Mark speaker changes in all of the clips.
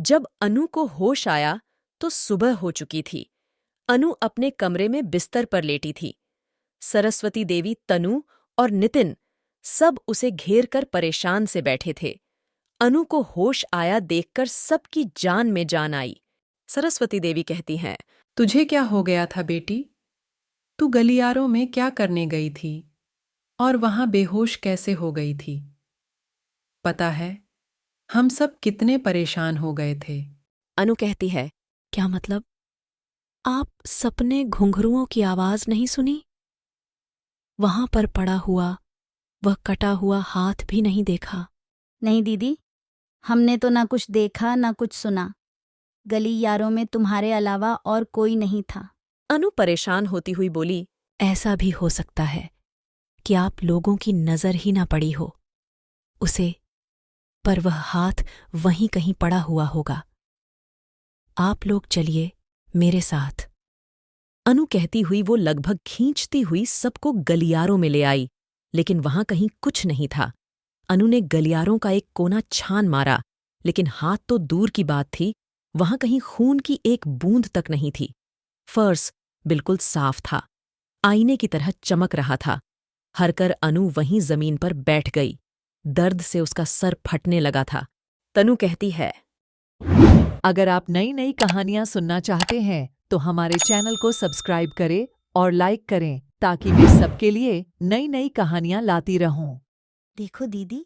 Speaker 1: जब अनु को होश आया तो सुबह हो चुकी थी। अनु अपने कमरे में बिस्तर पर लेटी थी। सरस्वती देवी, तनु और नितिन सब उसे घेर कर परेशान से बैठे थे। अनु को होश आया देखकर सबकी जान में जान आई। सरस्वती देवी कहती हैं,
Speaker 2: तुझे क्या हो गया था बेटी? तू गलियारों में क्या करने गई थी और वहां बेहोश कैसे हो गई थी? पता है, हम सब कितने परेशान हो गए थे।
Speaker 1: अनु कहती है, क्या मतलब? आप सपने घुंघरुओं की आवाज नहीं सुनी? वहां पर पड़ा हुआ वह कटा हुआ हाथ भी नहीं देखा?
Speaker 3: नहीं दीदी, हमने तो ना कुछ देखा ना कुछ सुना। गलियारों में तुम्हारे अलावा और कोई नहीं था।
Speaker 1: अनु परेशान होती हुई बोली, ऐसा भी हो सकता है कि आप लोगों की नजर ही ना पड़ी हो उसे, पर वह हाथ वहीं कहीं पड़ा हुआ होगा। आप लोग चलिए मेरे साथ। अनु कहती हुई वो लगभग खींचती हुई सबको गलियारों में ले आई, लेकिन वहां कहीं कुछ नहीं था। अनु ने गलियारों का एक कोना छान मारा, लेकिन हाथ तो दूर की बात थी, वहां कहीं खून की एक बूंद तक नहीं थी। फर्श बिल्कुल साफ था, आईने की तरह चमक रहा था। हरकर अनु वहीं जमीन पर बैठ गई। दर्द से उसका सर फटने लगा था। तनु कहती है,
Speaker 4: अगर आप नई नई कहानियां सुनना चाहते हैं तो हमारे चैनल को सब्सक्राइब करें और लाइक करें ताकि मैं सबके लिए नई नई कहानियां लाती रहूं।
Speaker 3: देखो दीदी,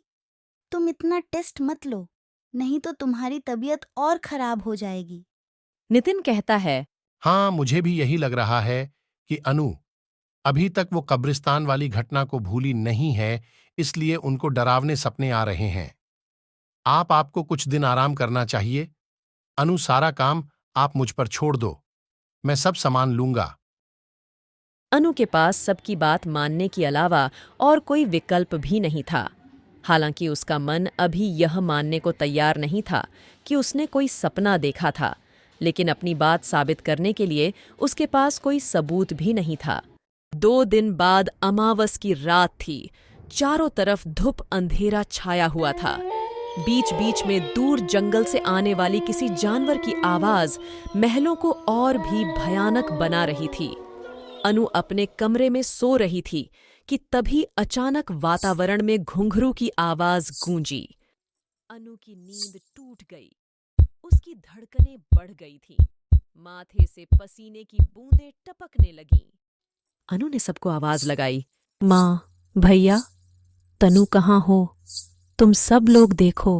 Speaker 3: तुम इतना टेस्ट मत लो, नहीं तो तुम्हारी तबीयत और खराब हो जाएगी।
Speaker 1: नितिन कहता है,
Speaker 5: हाँ, मुझे भी यही लग रहा है कि अनु अभी तक वो कब्रिस्तान वाली घटना को भूली नहीं है, इसलिए उनको डरावने सपने आ रहे हैं। आपको कुछ दिन आराम करना चाहिए। अनु, सारा काम आप मुझ पर छोड़ दो, मैं सब सामान लूंगा।
Speaker 1: अनु के पास सबकी बात मानने के अलावा और कोई विकल्प भी नहीं था। हालांकि उसका मन अभी यह मानने को तैयार नहीं था कि उसने कोई सपना देखा था, लेकिन अपनी बात साबित करने के लिए उसके पास कोई सबूत भी नहीं था। 2 दिन बाद अमावस की रात थी। चारों तरफ धुप अंधेरा छाया हुआ था। बीच बीच में दूर जंगल से आने वाली किसी जानवर की आवाज महलों को और भी भयानक बना रही थी। अनु अपने कमरे में सो रही थी कि तभी अचानक वातावरण में घुंघरू की आवाज गूंजी। अनु की नींद टूट गई। उसकी धड़कनें बढ़ गई थीं। माथे से पसीने की बूंदें टपकने लगीं। अनु ने सबको आवाज लगाई, माँ, भैया, तनु कहाँ हो? तुम सब लोग देखो,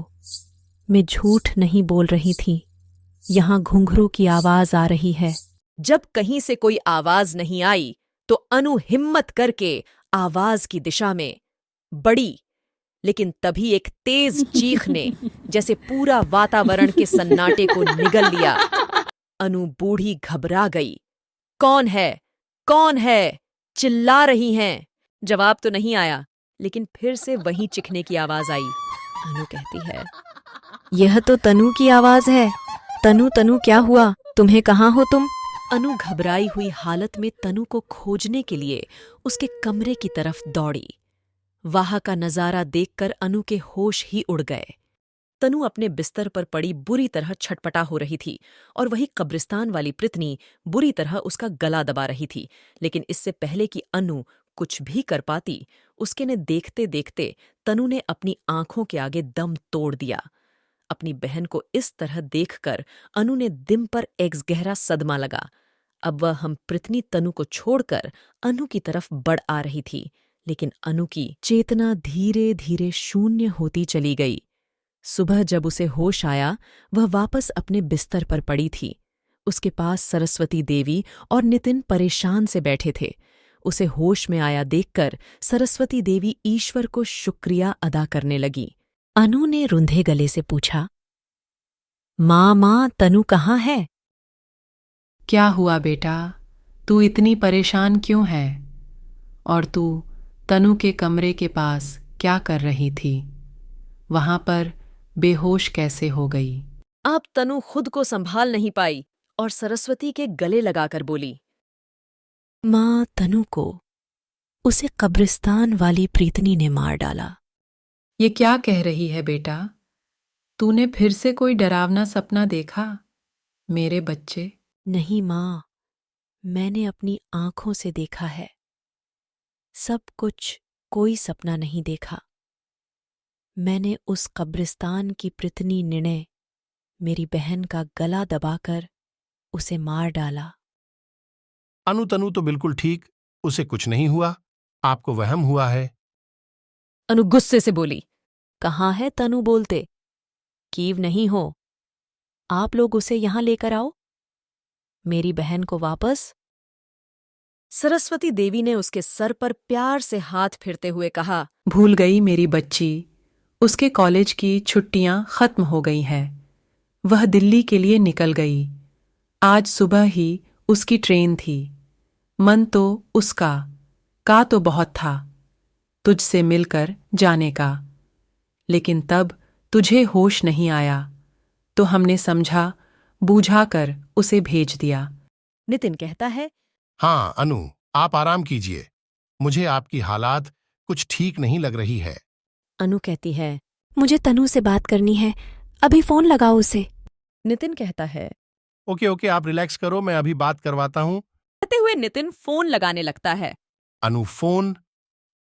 Speaker 1: मैं झूठ नहीं बोल रही थी। यहाँ घुंघरू की आवाज आ रही है। जब कहीं से कोई आवाज नहीं आई तो अनु हिम्मत करके आवाज की दिशा में बढ़ी, लेकिन तभी एक तेज चीख ने जैसे पूरा वातावरण के सन्नाटे को निगल लिया। अनु बूढ़ी घबरा गई। कौन है? कौन है? चिल्ला रही हैं। जवाब तो नहीं आया, लेकिन फिर से वही चिखने की आवाज आई। अनु कहती है, यह तो तनु की आवाज है। तनु, तनु, क्या हुआ? तुम्हें कहाँ हो तुम? अनु घबराई हुई हालत में तनु को खोजने के लिए उसके कमरे की तरफ दौड़ी। वहां का नजारा देखकर अनु के होश ही उड़ गए। तनु अपने बिस्तर पर पड़ी बुरी तरह छटपटा हो रही थी और वही कब्रिस्तान वाली पृतनी बुरी तरह उसका गला दबा रही थी। लेकिन इससे पहले कि अनु कुछ भी कर पाती, उसके ने देखते देखते तनु ने अपनी आंखों के आगे दम तोड़ दिया। अपनी बहन को इस तरह देखकर अनु ने दिल पर एक गहरा सदमा लगा। अब वह हम पृतनी तनु को छोड़कर अनु की तरफ बढ़ आ रही थी, लेकिन अनु की चेतना धीरे धीरे शून्य होती चली गई। सुबह जब उसे होश आया, वह वापस अपने बिस्तर पर पड़ी थी। उसके पास सरस्वती देवी और नितिन परेशान से बैठे थे। उसे होश में आया देखकर सरस्वती देवी ईश्वर को शुक्रिया अदा करने लगी। अनु ने रुंधे गले से पूछा, माँ, तनु कहाँ है?
Speaker 2: क्या हुआ बेटा, तू इतनी परेशान क्यों है? और तू तनु के कमरे के पास क्या कर रही थी? वहां पर बेहोश कैसे हो गई?
Speaker 1: अब तनु खुद को संभाल नहीं पाई और सरस्वती के गले लगाकर बोली, माँ, तनु को उसे कब्रिस्तान वाली प्रीतनी ने मार डाला।
Speaker 2: ये क्या कह रही है बेटा? तूने फिर से कोई डरावना सपना देखा मेरे बच्चे?
Speaker 1: नहीं माँ, मैंने अपनी आंखों से देखा है। सब कुछ, कोई सपना नहीं देखा। मैंने उस कब्रिस्तान की पृथनी निर्णय मेरी बहन का गला दबाकर उसे मार डाला।
Speaker 5: अनु तनु तो बिल्कुल ठीक, उसे कुछ नहीं हुआ, आपको वहम हुआ है।
Speaker 1: अनु गुस्से से बोली, कहाँ है तनु बोलते? कीव नहीं हो। आप लोग उसे यहां लेकर आओ, मेरी बहन को वापस। सरस्वती देवी ने उसके सर पर प्यार से हाथ फिरते हुए कहा,
Speaker 2: भूल गई मेरी बच्ची, उसके कॉलेज की छुट्टियां खत्म हो गई हैं। वह दिल्ली के लिए निकल गई। आज सुबह ही उसकी ट्रेन थी। मन तो उसका का तो बहुत था तुझसे मिलकर जाने का, लेकिन तब तुझे होश नहीं आया तो हमने समझा बूझा कर उसे भेज दिया।
Speaker 1: नितिन कहता है,
Speaker 5: हाँ अनु, आप आराम कीजिए, मुझे आपकी हालात कुछ ठीक नहीं लग रही है।
Speaker 1: अनु कहती है,
Speaker 6: मुझे तनु से बात करनी है, अभी फोन लगाओ उसे।
Speaker 1: नितिन कहता है।
Speaker 5: ओके ओके, आप रिलैक्स करो, मैं अभी बात करवाता हूँ।
Speaker 1: कहते हुए नितिन फोन लगाने लगता है।
Speaker 5: अनु फोन,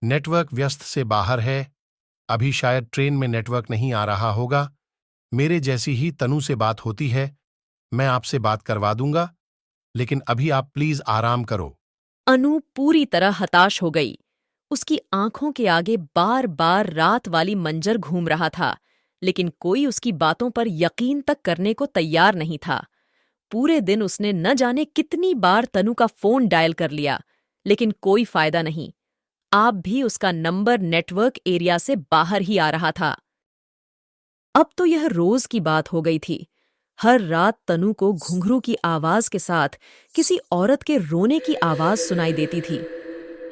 Speaker 5: नेटवर्क व्यस्त से बाहर है, अभी शायद ट्रेन में नेटवर्क नहीं आ रहा होगा। मेरे जैसी ही तनु से बात होती है, मैं आपसे बात करवा दूंगा, लेकिन अभी आप प्लीज आराम करो।
Speaker 1: अनु पूरी तरह हताश हो गई। उसकी आंखों के आगे बार बार रात वाली मंजर घूम रहा था, लेकिन कोई उसकी बातों पर यकीन तक करने को तैयार नहीं था। पूरे दिन उसने न जाने कितनी बार तनु का फोन डायल कर लिया, लेकिन कोई फायदा नहीं। आप भी उसका नंबर नेटवर्क एरिया से बाहर ही आ रहा था। अब तो यह रोज की बात हो गई थी। हर रात तनु को घुंघरू की आवाज के साथ किसी औरत के रोने की आवाज सुनाई देती थी।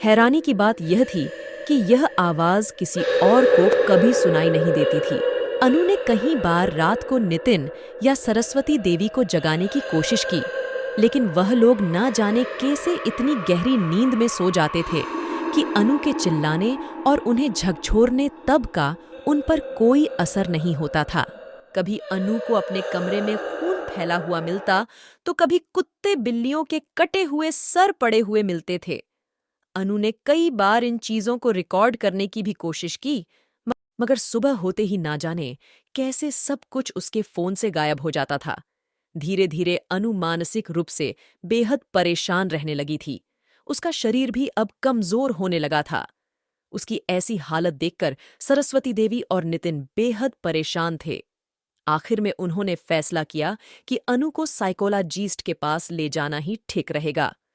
Speaker 1: हैरानी की बात यह थी कि यह आवाज किसी और को कभी सुनाई नहीं देती थी। अनु ने कई बार रात को नितिन या सरस्वती देवी को जगाने की कोशिश की, लेकिन वह लोग ना जाने कैसे इतनी गहरी नींद में सो जाते थे कि अनु के चिल्लाने और उन्हें झकझोरने तब का उन पर कोई असर नहीं होता था। कभी अनु को अपने कमरे में खून फैला हुआ मिलता, तो कभी कुत्ते बिल्लियों के कटे हुए सर पड़े हुए मिलते थे। अनु ने कई बार इन चीजों को रिकॉर्ड करने की भी कोशिश की, मगर सुबह होते ही ना जाने कैसे सब कुछ उसके फोन से गायब हो जाता था। धीरे धीरे अनु मानसिक रूप से बेहद परेशान रहने लगी थी। उसका शरीर भी अब कमजोर होने लगा था। उसकी ऐसी हालत देखकर सरस्वती देवी और नितिन बेहद परेशान थे। आखिर में उन्होंने फैसला किया कि अनु को साइकोलॉजिस्ट के पास ले जाना ही ठीक रहेगा।